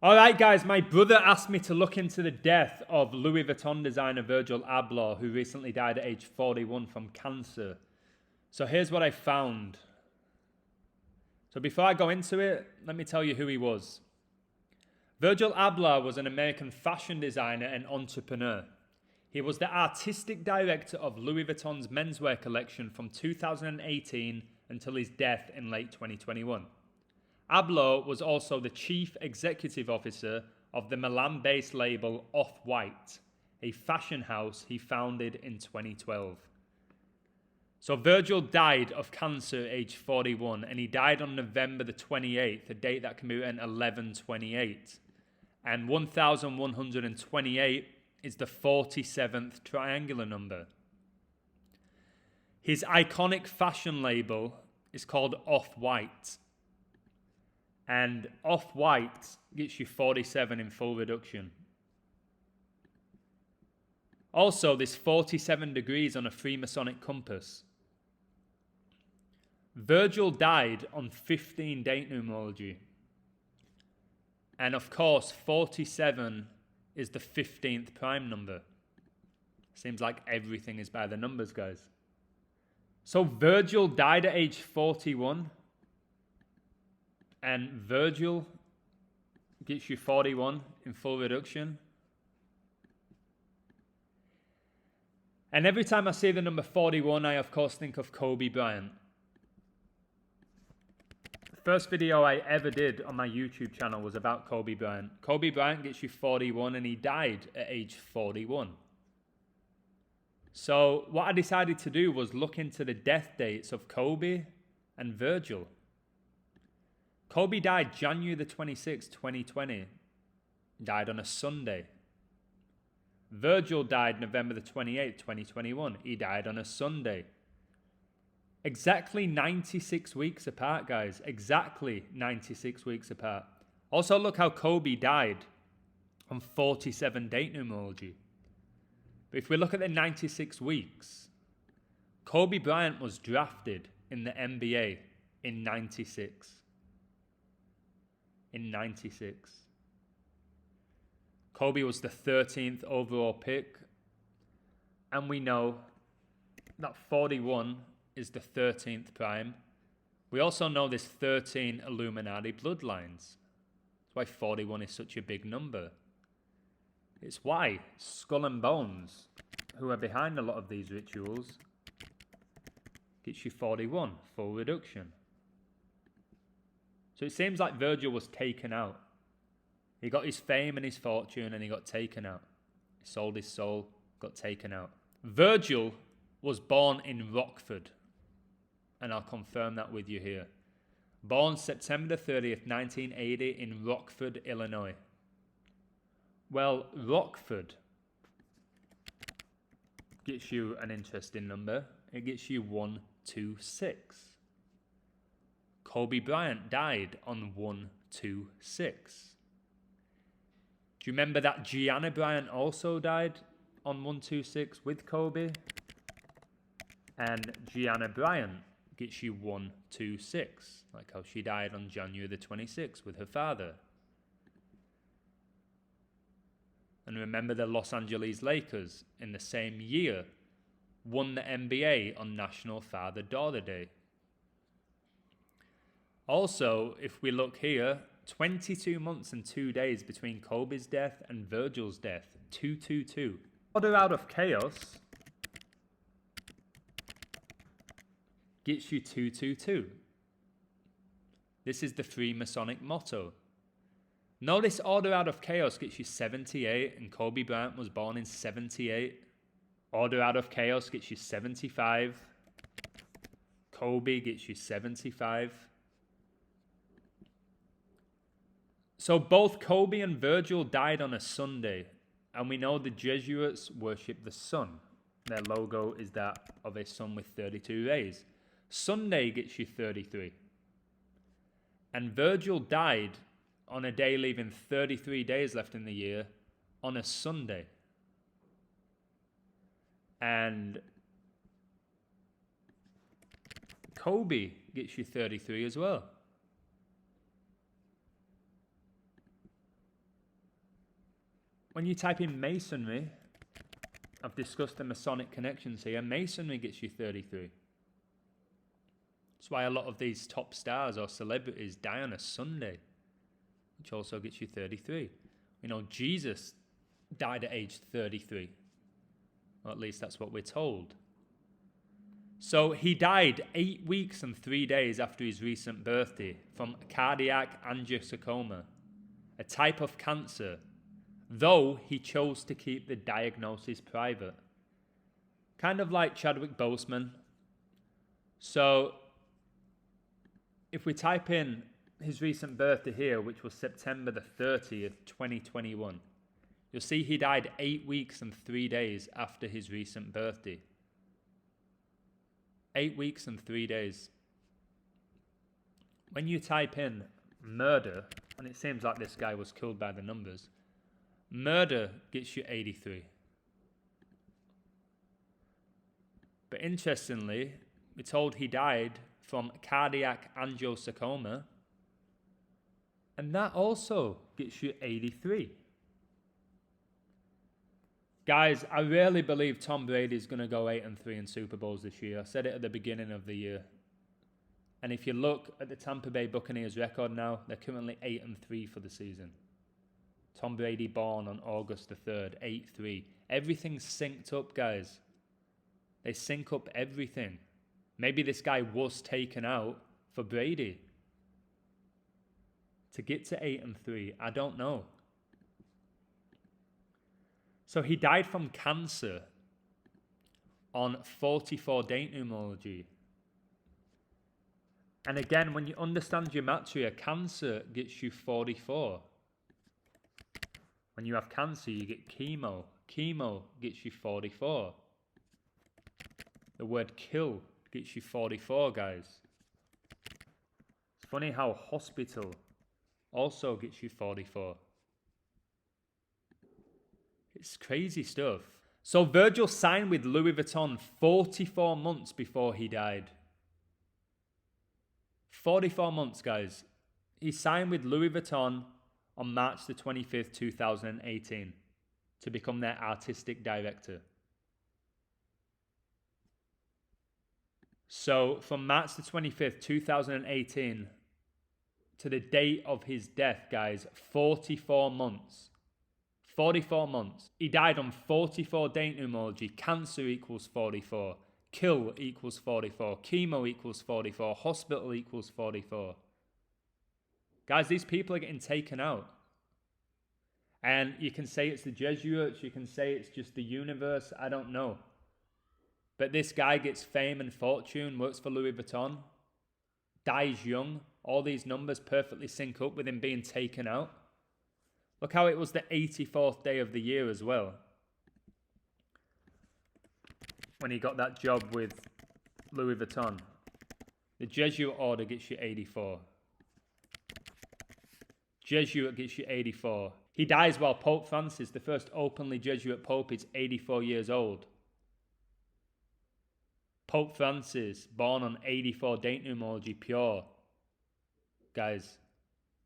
All right, guys, my brother asked me to look into the death of Louis Vuitton designer Virgil Abloh, who recently died at age 41 from cancer. So here's what I found. So before I go into it, let me tell you who he was. Virgil Abloh was an American fashion designer and entrepreneur. He was the artistic director of Louis Vuitton's menswear collection from 2018 until his death in late 2021. Abloh was also the chief executive officer of the Milan-based label Off-White, a fashion house he founded in 2012. So Virgil died of cancer at age 41, and he died on November the 28th, a date that can be written 11/28. And 1128 is the 47th triangular number. His iconic fashion label is called Off-White. And Off-White gets you 47 in full reduction. Also, there's 47 degrees on a Freemasonic compass. Virgil died on 15 date numerology. And of course, 47 is the 15th prime number. Seems like everything is by the numbers, guys. So Virgil died at age 41. And Virgil gets you 41 in full reduction. And every time I see the number 41, I of course think of Kobe Bryant. The first video I ever did on my YouTube channel was about Kobe Bryant. Kobe Bryant gets you 41 and he died at age 41. So what I decided to do was look into the death dates of Kobe and Virgil. Kobe died January the 26th, 2020. Died on a Sunday. Virgil died November the 28th, 2021. He died on a Sunday. Exactly 96 weeks apart, guys. Exactly 96 weeks apart. Also, look how Kobe died on 47 date numerology. But if we look at the 96 weeks, Kobe Bryant was drafted in the NBA in 96. In 96. Kobe was the 13th overall pick. And we know that 41 is the 13th prime. We also know there's 13 Illuminati bloodlines. That's why 41 is such a big number. It's why Skull and Bones, who are behind a lot of these rituals, gets you 41, full reduction. So it seems like Virgil was taken out. He got his fame and his fortune and he got taken out. He sold his soul, got taken out. Virgil was born in Rockford. And I'll confirm that with you here. Born September 30th, 1980 in Rockford, Illinois. Well, Rockford gets you an interesting number. It gets you 126. Kobe Bryant died on 126. Do you remember that Gianna Bryant also died on 126 with Kobe? And Gianna Bryant gets you 126, like how she died on January the 26th with her father. And remember the Los Angeles Lakers in the same year won the NBA on National Father-Daughter Day. Also, if we look here, 22 months and 2 days between Kobe's death and Virgil's death, 222. Order out of chaos gets you 222. This is the Freemasonic motto. Notice order out of chaos gets you 78, and Kobe Bryant was born in 78. Order out of chaos gets you 75. Kobe gets you 75. So both Kobe and Virgil died on a Sunday, and we know the Jesuits worship the sun. Their logo is that of a sun with 32 rays. Sunday gets you 33. And Virgil died on a day leaving 33 days left in the year on a Sunday. And Kobe gets you 33 as well. when you type in masonry, I've discussed the Masonic connections here. Masonry gets you 33. That's why a lot of these top stars or celebrities die on a Sunday, which also gets you 33. You know, Jesus died at age 33. Or at least that's what we're told. So he died 8 weeks and 3 days after his recent birthday from cardiac angiosarcoma, a type of cancer, though he chose to keep the diagnosis private. Kind of like Chadwick Boseman. So if we type in his recent birthday here, which was September the 30th, 2021, you'll see he died 8 weeks and 3 days after his recent birthday. 8 weeks and 3 days. When you type in murder, and it seems like this guy was killed by the numbers, murder gets you 83. But interestingly, we're told he died from cardiac angiosarcoma, and that also gets you 83. Guys, I really believe Tom Brady is going to go 8-3 in Super Bowls this year. I said it at the beginning of the year. And if you look at the Tampa Bay Buccaneers record now, they're currently 8-3 for the season. Tom Brady born on August the 3rd, 8-3. Everything's synced up, guys. They sync up everything. Maybe this guy was taken out for Brady to get to 8-3. I don't know. So he died from cancer on 44 date numerology. And again, when you understand gematria, cancer gets you 44. When you have cancer, you get chemo. Chemo gets you 44. The word kill gets you 44, guys. It's funny how hospital also gets you 44. It's crazy stuff. So Virgil signed with Louis Vuitton 44 months before he died. 44 months, guys. He signed with Louis Vuitton on March the 25th, 2018 to become their artistic director. So from March the 25th, 2018 to the date of his death, guys, 44 months. 44 months. He died on 44 date numerology. Cancer equals 44. Kill equals 44. Chemo equals 44. Hospital equals 44. Guys, these people are getting taken out. And you can say it's the Jesuits. You can say it's just the universe. I don't know. But this guy gets fame and fortune, works for Louis Vuitton, dies young. All these numbers perfectly sync up with him being taken out. Look how it was the 84th day of the year as well, when he got that job with Louis Vuitton. The Jesuit order gets you 84. Jesuit gets you 84. He dies while Pope Francis, the first openly Jesuit pope, is 84 years old. Pope Francis, born on 84 date numerology, pure. Guys,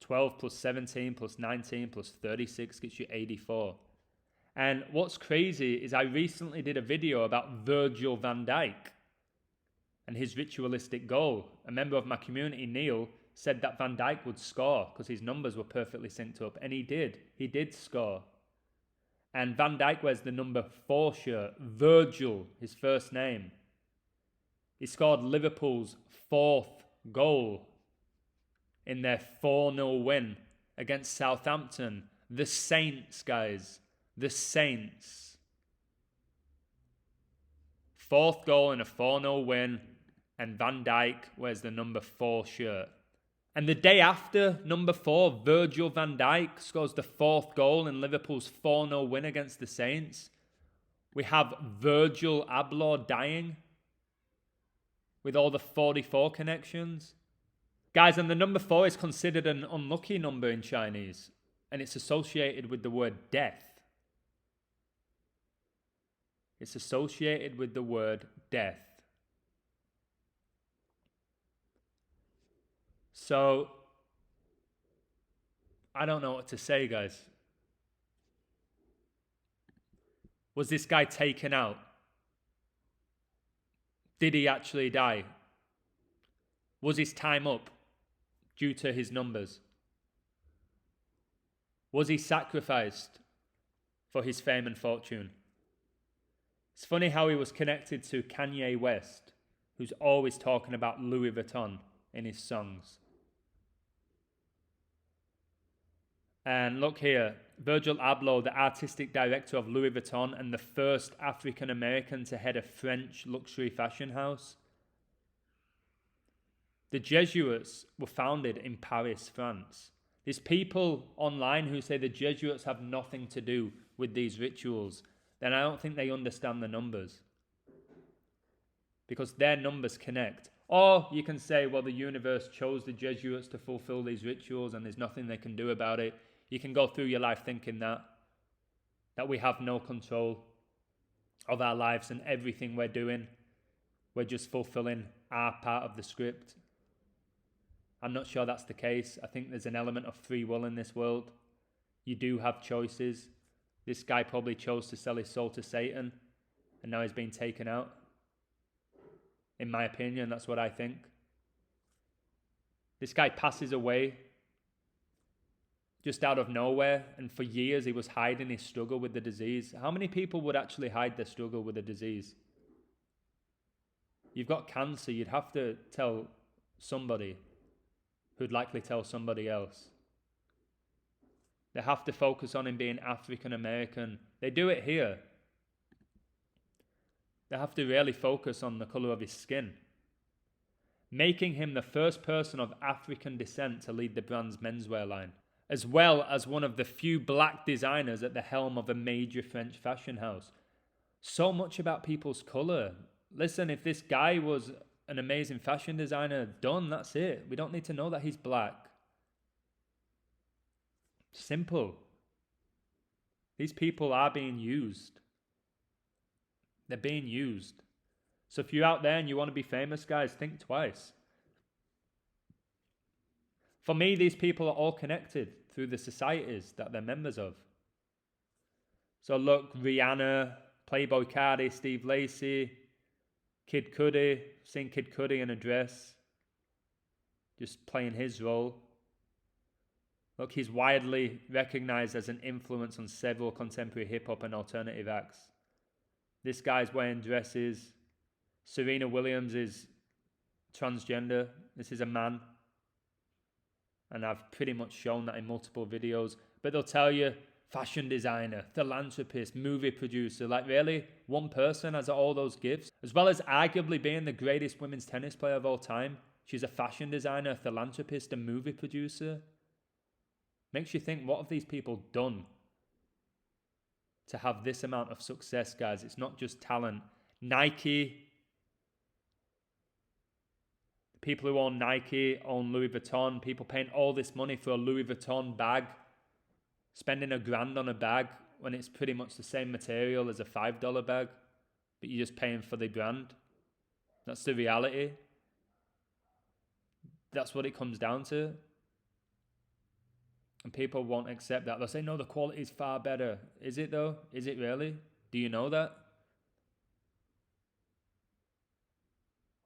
12 plus 17 plus 19 plus 36 gets you 84. And what's crazy is I recently did a video about Virgil van Dijk and his ritualistic goal. A member of my community, Neil, said that Van Dijk would score because his numbers were perfectly synced up. And he did. He did score. And Van Dijk wears the number 4 shirt. Virgil, his first name. He scored Liverpool's 4th goal in their 4-0 win against Southampton. The Saints, guys. The Saints. 4th goal in a 4-0 win, and Van Dijk wears the number 4 shirt. And the day after number 4, Virgil van Dijk scores the 4th goal in Liverpool's 4-0 win against the Saints. We have Virgil Abloh dying with all the 44 connections. Guys, and the number 4 is considered an unlucky number in Chinese, and it's associated with the word death. It's associated with the word death. So, I don't know what to say, guys. Was this guy taken out? Did he actually die? Was his time up due to his numbers? Was he sacrificed for his fame and fortune? It's funny how he was connected to Kanye West, who's always talking about Louis Vuitton in his songs. And look here, Virgil Abloh, the artistic director of Louis Vuitton and the first African American to head a French luxury fashion house. The Jesuits were founded in Paris, France. There's people online who say the Jesuits have nothing to do with these rituals. Then I don't think they understand the numbers, because their numbers connect. Or you can say, well, the universe chose the Jesuits to fulfill these rituals and there's nothing they can do about it. You can go through your life thinking that we have no control of our lives and everything we're doing. We're just fulfilling our part of the script. I'm not sure that's the case. I think there's an element of free will in this world. You do have choices. This guy probably chose to sell his soul to Satan and now he's been taken out. In my opinion, that's what I think. This guy passes away just out of nowhere, and for years he was hiding his struggle with the disease. How many people would actually hide their struggle with a disease? You've got cancer, you'd have to tell somebody who'd likely tell somebody else. They have to focus on him being African American. They do it here. They have to really focus on the color of his skin, making him the first person of African descent to lead the brand's menswear line, as well as one of the few black designers at the helm of a major French fashion house. So much about people's color. Listen, if this guy was an amazing fashion designer, done, that's it. We don't need to know that he's black. Simple. These people are being used. They're being used. So if you're out there and you want to be famous, guys, think twice. For me, these people are all connected through the societies that they're members of. So look, Rihanna, Playboy Cardi, Steve Lacy, Kid Cudi, seen Kid Cudi in a dress, just playing his role. Look, he's widely recognized as an influence on several contemporary hip-hop and alternative acts. This guy's wearing dresses. Serena Williams is transgender. This is a man. And I've pretty much shown that in multiple videos. But they'll tell you, fashion designer, philanthropist, movie producer. Like really? One person has all those gifts? As well as arguably being the greatest women's tennis player of all time, she's a fashion designer, a philanthropist, a movie producer. Makes you think, what have these people done to have this amount of success, guys? It's not just talent. Nike, people who own Nike, own Louis Vuitton, people paying all this money for a Louis Vuitton bag, spending $1,000 on a bag when it's pretty much the same material as a $5 bag, but you're just paying for the brand. That's the reality. That's what it comes down to. And people won't accept that. They'll say, no, the quality is far better. Is it though? Is it really? Do you know that?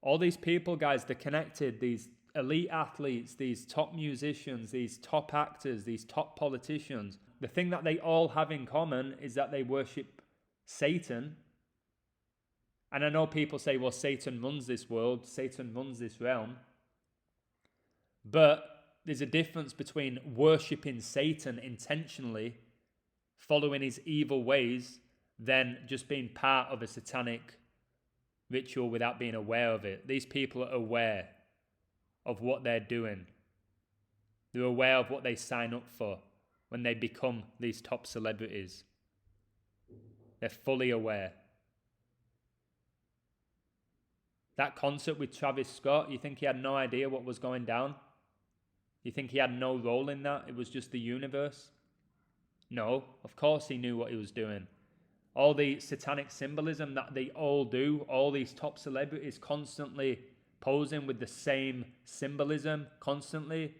All these people, guys, they're connected. These elite athletes, these top musicians, these top actors, these top politicians. The thing that they all have in common is that they worship Satan. And I know people say, well, Satan runs this world. Satan runs this realm. But there's a difference between worshipping Satan intentionally, following his evil ways, than just being part of a satanic ritual without being aware of it. These people are aware of what they're doing. They're aware of what they sign up for when they become these top celebrities. They're fully aware. That concert with Travis Scott, you think he had no idea what was going down? You think he had no role in that? It was just the universe? No, of course he knew what he was doing. All the satanic symbolism that they all do, all these top celebrities constantly posing with the same symbolism constantly.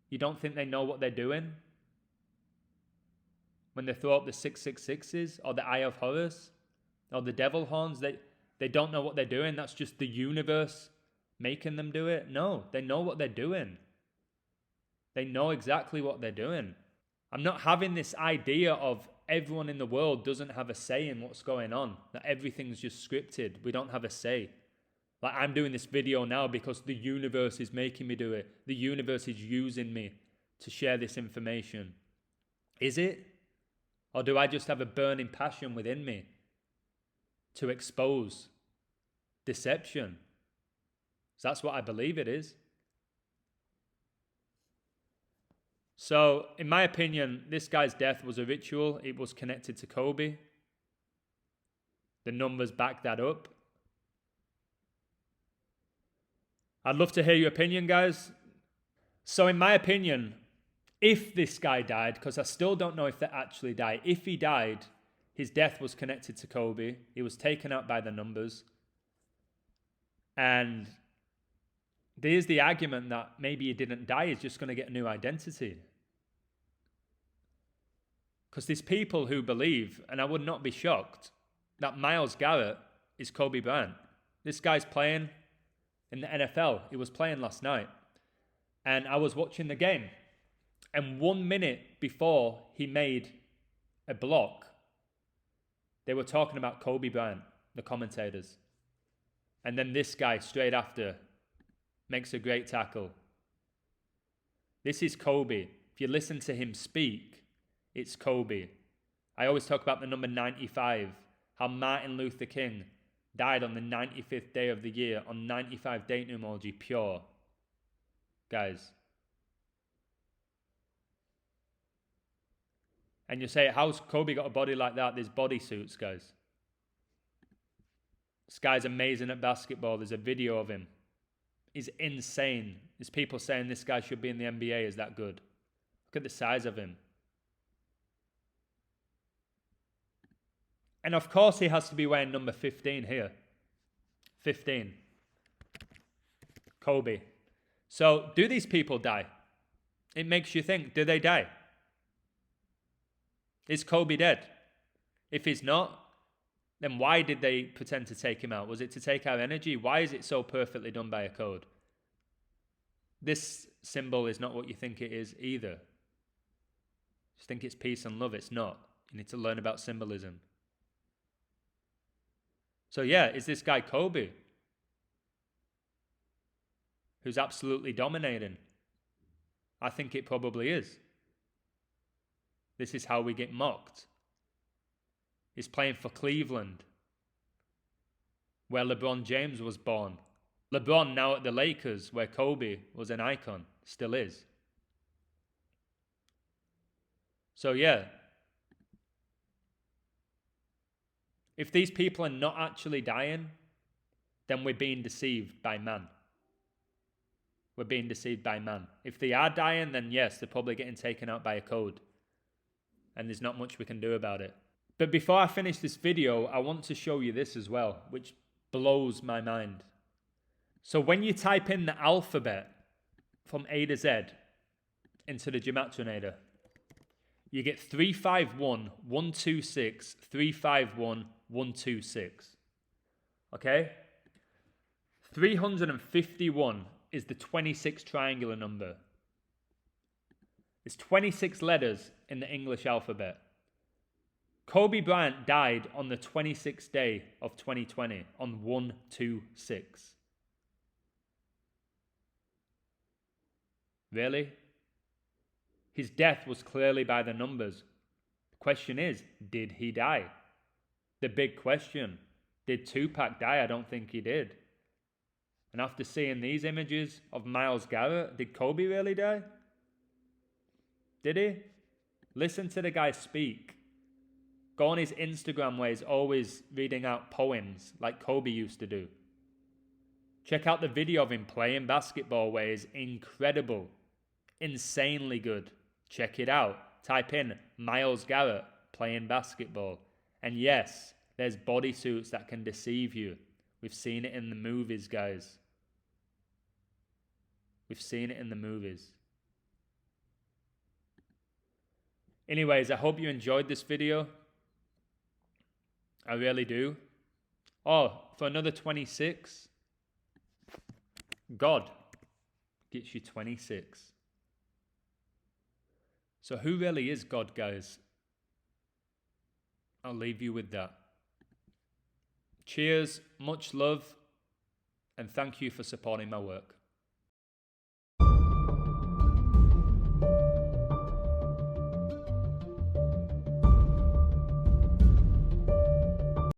You don't think they know what they're doing? when they throw up the 666s or the Eye of Horus or the devil horns, they don't know what they're doing. That's just the universe making them do it. No, they know what they're doing. They know exactly what they're doing. I'm not having this idea of everyone in the world doesn't have a say in what's going on, that everything's just scripted. We don't have a say. Like, I'm doing this video now because the universe is making me do it. The universe is using me to share this information. Is it? Or do I just have a burning passion within me to expose deception? So that's what I believe it is. So, in my opinion, this guy's death was a ritual. It was connected to Kobe. The numbers back that up. I'd love to hear your opinion, guys. So, in my opinion, if this guy died, because I still don't know if they actually died, if he died, his death was connected to Kobe. He was taken out by the numbers. And there's the argument that maybe he didn't die, he's just going to get a new identity. Because there's people who believe, and I would not be shocked, that Myles Garrett is Kobe Bryant. This guy's playing in the NFL. He was playing last night. And I was watching the game. And 1 minute before he made a block, they were talking about Kobe Bryant, the commentators. And then this guy, straight after, makes a great tackle. This is Kobe. If you listen to him speak, it's Kobe. I always talk about the number 95, how Martin Luther King died on the 95th day of the year on 95 date numerology, pure. Guys. And you say, how's Kobe got a body like that? There's bodysuits, guys. This guy's amazing at basketball. There's a video of him. He's insane. There's people saying this guy should be in the NBA. Is that good? Look at the size of him. And of course he has to be wearing number 15 here. 15. Kobe. So do these people die? It makes you think, do they die? Is Kobe dead? If he's not, then why did they pretend to take him out? Was it to take our energy? Why is it so perfectly done by a code? This symbol is not what you think it is either. Just think it's peace and love. It's not. You need to learn about symbolism. So yeah, is this guy Kobe? Who's absolutely dominating? I think it probably is. This is how we get mocked. He's playing for Cleveland, where LeBron James was born. LeBron now at the Lakers, where Kobe was an icon, still is. So yeah, if these people are not actually dying, then we're being deceived by man. We're being deceived by man. If they are dying, then yes, they're probably getting taken out by a code. And there's not much we can do about it. But before I finish this video, I want to show you this as well, which blows my mind. So when you type in the alphabet from A to Z into the Gematrinator, you get 351, 126, 351, 126. Okay? 351 is the 26 triangular number. There's 26 letters in the English alphabet. Kobe Bryant died on the 26th day of 2020 on 126. Really? His death was clearly by the numbers. The question is, did he die? The big question. Did Tupac die? I don't think he did. And after seeing these images of Myles Garrett, did Kobe really die? Did he? Listen to the guy speak. Go on his Instagram where he's always reading out poems like Kobe used to do. Check out the video of him playing basketball where he's incredible. Insanely good. Check it out. Type in Myles Garrett playing basketball. And yes, there's bodysuits that can deceive you. We've seen it in the movies, guys. We've seen it in the movies. Anyways, I hope you enjoyed this video. I really do. Oh, for another 26, God gets you 26. So who really is God, guys? I'll leave you with that. Cheers, much love, and thank you for supporting my work.